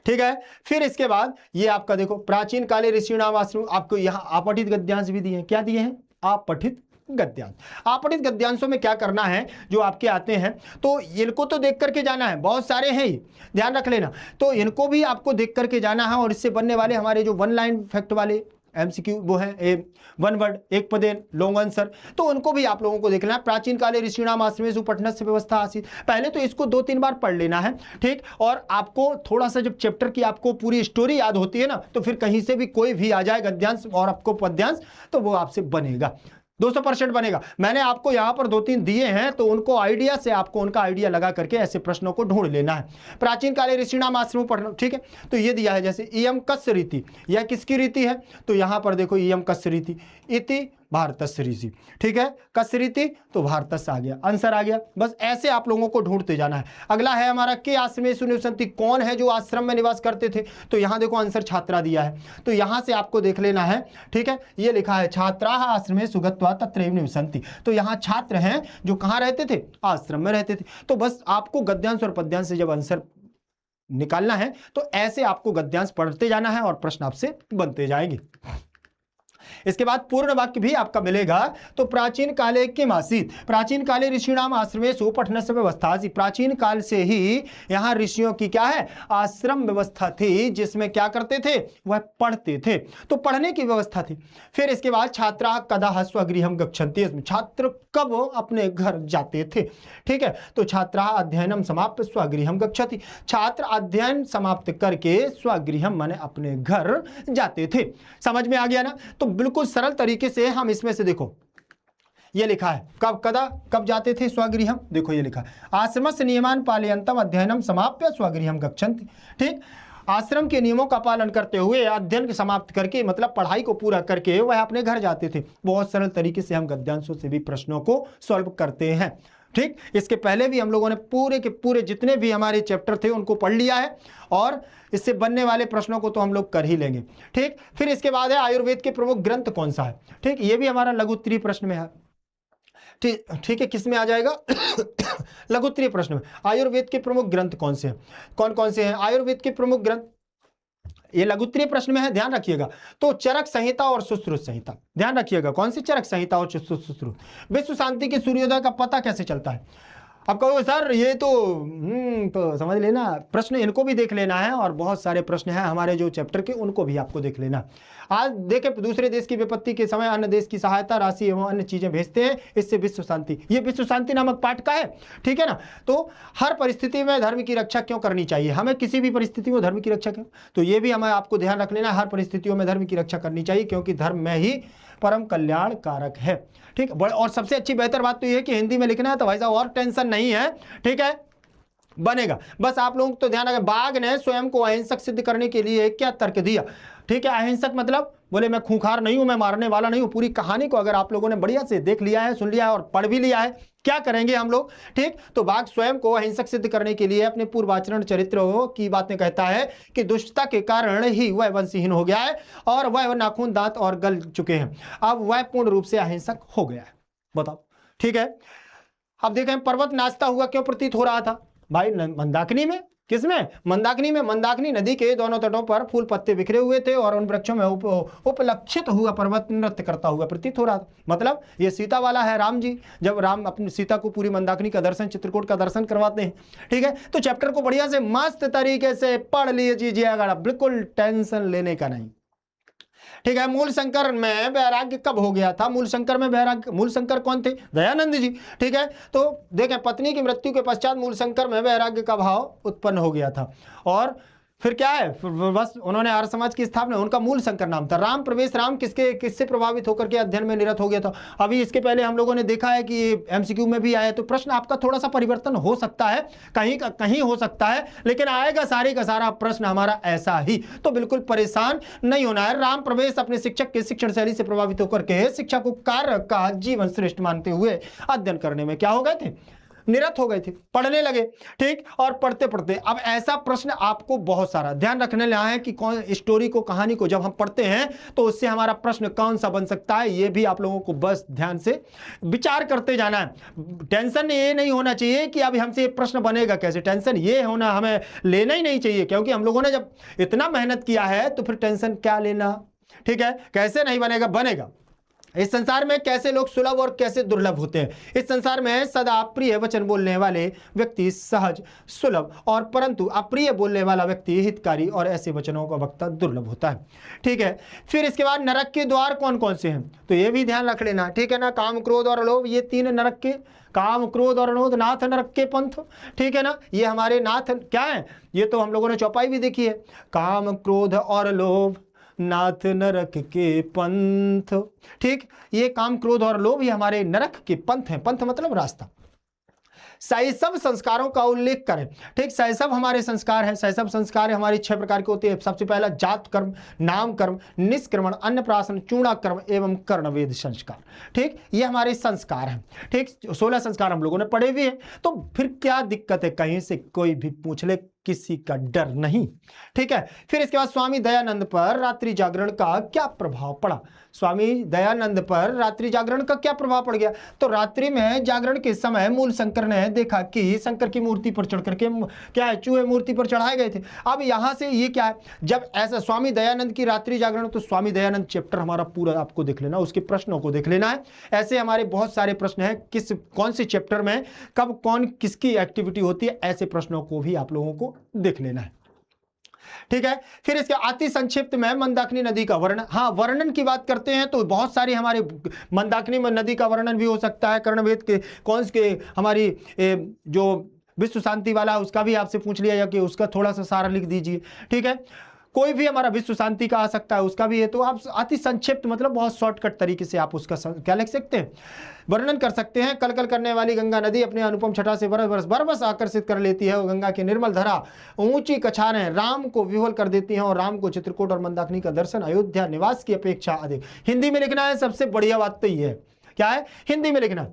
ठीक है, फिर इसके बाद ये आपका देखो, प्राचीन काले ऋषिणाम आश्रम, आपको यहाँ आपठित गद्यांश भी दिए हैं। क्या दिए हैं? आपठित गद्यांश। आपठित गद्यांशों में क्या करना है, जो आपके आते हैं, तो इनको तो देख करके जाना है, बहुत सारे हैं ये, ध्यान रख लेना। तो इनको भी आपको देख करके जाना है, और इससे बनने वाले हमारे जो 1 लाइन फैक्ट वाले MCQ वो है 1 वर्ड 1 पदेन लॉन्ग आंसर, तो उनको भी आप लोगों को देखना है। प्राचीन काले ऋषिणाम आश्रमेषु पठनस्य व्यवस्था आसीत्, पहले तो इसको 2-3 बार पढ़ लेना है। ठीक, और आपको थोड़ा सा जब चैप्टर की आपको पूरी स्टोरी याद होती है ना, तो फिर कहीं से भी कोई भी आ जाए गद्यांश और आपको पद्यांश, तो वो आपसे बनेगा, 200% बनेगा। मैंने आपको यहाँ पर 2-3 दिए हैं, तो उनको आइडिया से, आपको उनका आइडिया लगा करके ऐसे प्रश्नों को ढूंढ लेना है। प्राचीन काले ऋषिणाम आश्रम पढ़ना। ठीक है, तो ये दिया है जैसे इयम कस्य रीति, यह किसकी रीति है? तो यहाँ पर देखो इयम कस्य रीति इति भारतस्य ऋषि। ठीक है, कस्य रीति तो भारतस्य आ गया, आंसर आ गया। बस ऐसे आप लोगों को ढूंढते जाना है। अगला है हमारा के आश्रमेषु निवसन्ति, कौन है जो आश्रम में निवास करते थे? तो यहाँ देखो आंसर छात्रा दिया है, तो यहाँ से आपको देख लेना है। ठीक है, ये लिखा है छात्राः आश्रमेषु गत्वा तत्रैव निवसन्ति, तो यहाँ छात्र हैं जो कहाँ रहते थे? आश्रम में रहते थे। तो बस आपको गद्यांश और पद्यांश से जब आंसर निकालना है, तो ऐसे आपको गद्यांश पढ़ते जाना है और प्रश्न आपसे बनते जाएंगे। इसके बाद पूर्ण वाक्य भी आपका मिलेगा। तो प्राचीन काले किम आसीत्, प्राचीन काले ऋषिणाम आश्रमेषु पठनस्य व्यवस्था आसीत्, प्राचीन काल से ही यहाँ ऋषियों की क्या है? आश्रम व्यवस्था थी, जिसमें क्या करते थे? वह पढ़ते थे, तो पढ़ने की व्यवस्था थी। फिर इसके बाद छात्रा कदा स्वगृहम गच्छन्ति, छात्र कब अपने घर जाते थे? ठीक है, तो छात्रा अध्ययनम समाप्य स्वगृहम गच्छति, छात्र अध्ययन समाप्त करके स्वगृहम माने अपने घर जाते थे। समझ में आ गया ना? तो बिल्कुल सरल तरीके से हम इसमें से देखो, ये लिखा है कब, कदा, कब जाते थे स्वगृहम। देखो ये लिखा है आश्रमस्य नियमान पालयन्तम अध्ययनम समाप्य स्वगृहम गच्छन्ति। ठीक, आश्रम के नियमों का पालन करते हुए अध्ययन समाप्त करके, मतलब पढ़ाई को पूरा करके वह अपने घर जाते थे। बहुत सरल तरीके से हम गद्यांशों से भी प्रश्नों को सॉल्व करते हैं। ठीक, इसके पहले भी हम लोगों ने पूरे के पूरे जितने भी हमारे चैप्टर थे उनको पढ़ लिया है, और इससे बनने वाले प्रश्नों को तो हम लोग कर ही लेंगे। ठीक, फिर इसके बाद है आयुर्वेद के प्रमुख ग्रंथ कौन सा है? ठीक, ये भी हमारा लघु उत्तरीय प्रश्न में है। ठीक है, किस में आ जाएगा? लघु उत्तरीय प्रश्न में आयुर्वेद के प्रमुख ग्रंथ कौन से हैं? कौन कौन से हैं आयुर्वेद के प्रमुख ग्रंथ? ये लघु उत्तरीय प्रश्न में है, ध्यान रखिएगा। तो चरक संहिता और सुश्रुत संहिता, ध्यान रखिएगा। कौन सी? चरक संहिता और सुश्रुत। विश्व शांति के सूर्योदय का पता कैसे चलता है? अब कहो सर ये तो समझ लेना, प्रश्न इनको भी देख लेना है, और बहुत सारे प्रश्न हैं हमारे जो चैप्टर के, उनको भी आपको देख लेना। आज देखें, दूसरे देश की विपत्ति के समय अन्य देश की सहायता राशि एवं अन्य चीजें भेजते हैं, इससे विश्व शांति, ये विश्व शांति नामक पाठ का है। ठीक है ना? तो हर परिस्थिति में धर्म की रक्षा क्यों करनी चाहिए हमें? किसी भी परिस्थिति में धर्म की रक्षा क्यों? तो ये भी हमें आपको ध्यान रख लेना, हर परिस्थितियों में धर्म की रक्षा करनी चाहिए, क्योंकि धर्म में ही परम कल्याण कारक है। ठीक, और सबसे अच्छी बेहतर बात तो ये है कि हिंदी में लिखना है, तो भाई साहब और टेंशन नहीं है। ठीक है, बनेगा। बस आप लोग तो ध्यान रखें, बाघ ने स्वयं को अहिंसक सिद्ध करने के लिए क्या तर्क दिया? ठीक है, अहिंसक मतलब बोले मैं खूंखार नहीं हूं, मैं मारने वाला नहीं हूं। पूरी कहानी को अगर आप लोगों ने बढ़िया से देख लिया है, सुन लिया है और पढ़ भी लिया है, क्या करेंगे हम लोग? ठीक, तो बाघ स्वयं को अहिंसक सिद्ध करने के लिए अपने पूर्वाचरण चरित्र की बातें कहता है कि दुष्टता के कारण ही वह वंशहीन हो गया है, और वह नाखून दांत और गल चुके हैं, अब वह पूर्ण रूप से अहिंसक हो गया है। बताओ। ठीक है, अब देखें पर्वत नाचता हुआ क्यों प्रतीत हो रहा था? भाई मंदाकिनी में किसमें? मंदाकिनी में। मंदाकिनी नदी के दोनों तटों पर फूल पत्ते बिखरे हुए थे और उन वृक्षों में उपलक्षित हुआ पर्वत नृत्य करता हुआ प्रतीत हो रहा था। मतलब ये सीता वाला है राम जी, जब राम अपनी सीता को पूरी मंदाकिनी का दर्शन, चित्रकूट का दर्शन करवाते हैं। ठीक है, तो चैप्टर को बढ़िया से मस्त तरीके से पढ़ लीजिएगा, बिल्कुल टेंशन लेने का नहीं। ठीक है, मूल शंकर में वैराग्य कब हो गया था? मूल शंकर में वैराग्य, मूल शंकर कौन थे? दयानंद जी। ठीक है, तो देखें पत्नी की मृत्यु के पश्चात मूल शंकर में वैराग्य का भाव उत्पन्न हो गया था और फिर क्या है, बस उन्होंने आर्य समाज की स्थापना, उनका मूल शंकर नाम था। राम प्रवेश, राम किससे प्रभावित होकर के अध्ययन में निरत हो गया था? अभी इसके पहले हम लोगों ने देखा है कि एमसीक्यू में भी आया है, तो प्रश्न आपका थोड़ा सा परिवर्तन हो सकता है, कहीं का कहीं हो सकता है, लेकिन आएगा सारे का सारा प्रश्न हमारा ऐसा ही। तो बिल्कुल परेशान नहीं होना है। राम प्रवेश अपने शिक्षक के शिक्षण शैली से प्रभावित होकर के शिक्षा को कार्य का जीवन श्रेष्ठ मानते हुए अध्ययन करने में क्या हो गए थे? निरत हो गए थे, पढ़ने लगे। ठीक, और पढ़ते पढ़ते अब ऐसा प्रश्न आपको बहुत सारा ध्यान रखने लगा है कि कौन स्टोरी को, कहानी को जब हम पढ़ते हैं तो उससे हमारा प्रश्न कौन सा बन सकता है, ये भी आप लोगों को बस ध्यान से विचार करते जाना है। टेंशन ये नहीं होना चाहिए कि अभी हमसे ये प्रश्न बनेगा कैसे, टेंशन ये होना हमें लेना ही नहीं चाहिए, क्योंकि हम लोगों ने जब इतना मेहनत किया है तो फिर टेंशन क्या लेना। ठीक है, कैसे नहीं बनेगा, बनेगा। इस संसार में कैसे लोग सुलभ और कैसे दुर्लभ होते हैं। इस संसार में सदा प्रिय वचन बोलने वाले व्यक्ति सहज, सुलभ, और परंतु अप्रिय बोलने वाला व्यक्ति हितकारी और ऐसे वचनों का वक्ता दुर्लभ होता है। ठीक है, फिर इसके बाद नरक के द्वार कौन कौन से हैं, तो ये भी ध्यान रख लेना। ठीक है ना, काम, क्रोध और लोभ, ये तीन नरक के, काम, क्रोध और लोभ, नाथ नरक के पंथ। ठीक है ना, ये हमारे नाथ क्या है, ये तो हम लोगों ने चौपाई भी देखी है। काम, क्रोध और लोभ, नाथ नरक के पंथ। ठीक, ये काम, क्रोध और लोभ ये हमारे नरक के पंथ हैं। पंथ मतलब रास्ता। शैशव संस्कारों का उल्लेख करें। ठीक, शैशव हमारे संस्कार हैं। शैशव संस्कार हमारी 6 प्रकार के होते हैं। सबसे पहला जात कर्म, नाम कर्म, निष्क्रमण, अन्नप्राशन, चूड़ा कर्म एवं कर्णवेद संस्कार। ठीक, ये हमारे संस्कार हैं। ठीक, 16 संस्कार हम लोगों ने पढ़े हुए हैं। तो फिर क्या दिक्कत है, कहीं से कोई भी पूछ ले, किसी का डर नहीं। ठीक है, फिर इसके बाद स्वामी दयानंद पर रात्रि जागरण का क्या प्रभाव पड़ा। स्वामी दयानंद पर रात्रि जागरण का क्या प्रभाव पड़ गया, तो रात्रि में जागरण के समय मूल शंकर ने देखा कि शंकर की मूर्ति पर चढ़ करके क्या है, चूहे मूर्ति पर चढ़ाए गए थे। अब यहां से ये क्या है, जब ऐसा स्वामी दयानंद की रात्रि जागरण, तो स्वामी दयानंद चैप्टर हमारा पूरा आपको देख लेना, उसके प्रश्नों को देख लेना है। ऐसे हमारे बहुत सारे प्रश्न हैं, किस कौन से चैप्टर में कब कौन किसकी एक्टिविटी होती है, ऐसे प्रश्नों को भी आप लोगों को देख लेना है। ठीक है, फिर इसके अति संक्षिप्त में मंदाकिनी नदी का वर्णन। हाँ, वर्णन की बात करते हैं तो बहुत सारी हमारे मंदाकिनी नदी का वर्णन भी हो सकता है। कर्णवेद के कौन से हमारी जो विश्व शांति वाला, उसका भी आपसे पूछ लिया जाए कि उसका थोड़ा सा सारा लिख दीजिए। ठीक है, कोई भी हमारा विश्व शांति का आ सकता है, उसका भी है। तो आप अति संक्षिप्त मतलब बहुत शॉर्टकट तरीके से आप उसका क्या लिख सकते हैं, वर्णन कर सकते हैं। कल कल करने वाली गंगा नदी अपने अनुपम छटा से बरस बरस आकर्षित कर लेती है। वो गंगा की निर्मल धरा ऊंची कछारें राम को विह्वल कर देती हैं और राम को चित्रकूट और मंदाकिनी का दर्शन अयोध्या निवास की अपेक्षा अधिक। हिंदी में लिखना है, सबसे बढ़िया बात तो ये है, क्या है, हिंदी में लिखना।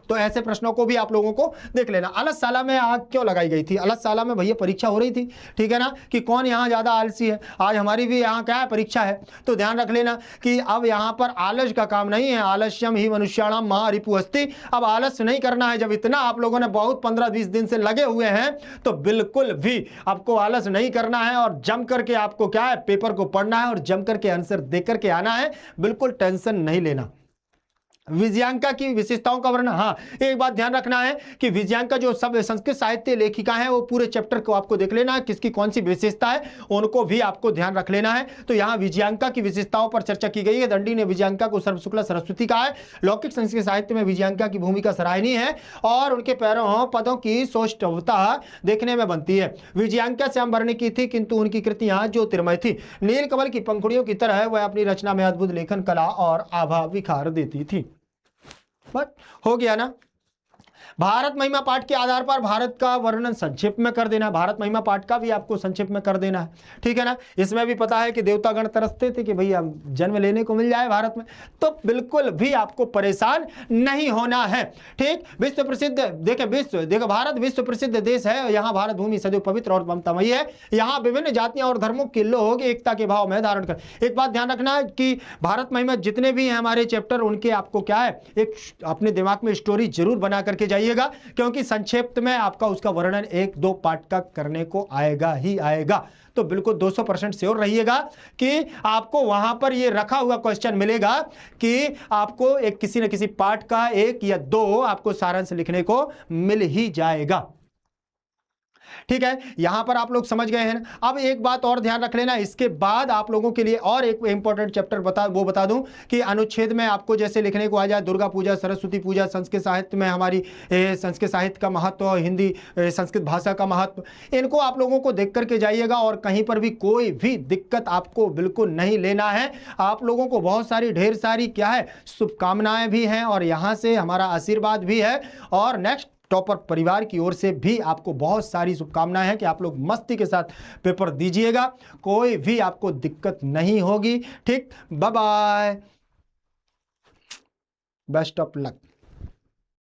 तो ऐसे प्रश्नों को भी आप लोगों को देख लेना। अलसशाला में आग क्यों लगाई गई थी? अलसशाला में भैया परीक्षा हो रही थी। ठीक है ना, कि कौन यहाँ ज़्यादा आलसी है। आज हमारी भी यहाँ क्या है, परीक्षा है। तो ध्यान रख लेना कि अब यहाँ पर आलस का काम नहीं है। आलस्यम ही मनुष्याणाम महारिपु अस्ति। अब आलस नहीं करना है। जब इतना आप लोगों ने बहुत 15-20 दिन से लगे हुए हैं तो बिल्कुल भी आपको आलस नहीं करना है और जम करके आपको क्या है, पेपर को पढ़ना है और जम करके आंसर दे करके आना है। बिल्कुल टेंशन नहीं लेना। विजयांका की विशेषताओं का वर्णन। हाँ, एक बात ध्यान रखना है कि विजयांका जो सब संस्कृत साहित्य लेखिका है, वो पूरे चैप्टर को आपको देख लेना है, किसकी कौन सी विशेषता है उनको भी आपको ध्यान रख लेना है। तो यहाँ विजयांका की विशेषताओं पर चर्चा की गई है। दंडी ने विजयांका को सर्वशुक्ला सरस्वती कहा है। लौकिक संस्कृत साहित्य में विजयांका की भूमिका सराहनीय है और उनके पैरों पदों की सौष्ठवता देखने में बनती है। विजयांका श्याम वर्ण की थी, किंतु उनकी कृतियां ज्योतिर्मय थी। नीलकमल की पंखुड़ियों की तरह वह अपनी रचना में अद्भुत लेखन कला और आभा विखार देती थी। बस हो गया ना। भारत महिमा पाठ के आधार पर भारत का वर्णन संक्षेप में कर देना। भारत महिमा पाठ का भी आपको संक्षेप में कर देना है। ठीक है ना, इसमें भी पता है कि देवतागण तरसते थे कि भैया जन्म लेने को मिल जाए भारत में, तो बिल्कुल भी आपको परेशान नहीं होना है। ठीक, विश्व प्रसिद्ध देखो भारत विश्व प्रसिद्ध देश है। यहाँ भारत भूमि सदैव पवित्र और ममतामयी है। यहाँ विभिन्न जातियां और धर्मों के लोग एकता के भाव में धारण कर। एक बात ध्यान रखना है कि भारत महिमा जितने भी हैं हमारे चैप्टर, उनके आपको क्या है, एक अपने दिमाग में स्टोरी जरूर बना करके जाइए। रहिएगा, क्योंकि संक्षिप्त में आपका उसका वर्णन 1-2 पार्ट का करने को आएगा ही आएगा। तो बिल्कुल 200% श्योर रहिएगा कि आपको वहां पर ये रखा हुआ क्वेश्चन मिलेगा कि आपको एक किसी न किसी पार्ट का 1 या 2 आपको सारांश लिखने को मिल ही जाएगा। ठीक है, यहां पर आप लोग समझ गए हैं। अब एक बात और ध्यान रख लेना, इसके बाद आप लोगों के लिए और एक इंपॉर्टेंट चैप्टर बता दूं कि अनुच्छेद में आपको जैसे लिखने को आ जाए दुर्गा पूजा, सरस्वती पूजा, संस्कृत साहित्य में हमारी संस्कृत साहित्य का महत्व और हिंदी संस्कृत भाषा का महत्व, इनको आप लोगों को देख करके जाइएगा और कहीं पर भी कोई भी दिक्कत आपको बिल्कुल नहीं लेना है। आप लोगों को बहुत सारी ढेर सारी क्या है शुभकामनाएं भी हैं और यहां से हमारा आशीर्वाद भी है, और नेक्स्ट टॉपर परिवार की ओर से भी आपको बहुत सारी शुभकामनाएं हैं कि आप लोग मस्ती के साथ पेपर दीजिएगा, कोई भी आपको दिक्कत नहीं होगी। ठीक, bye bye, best of luck.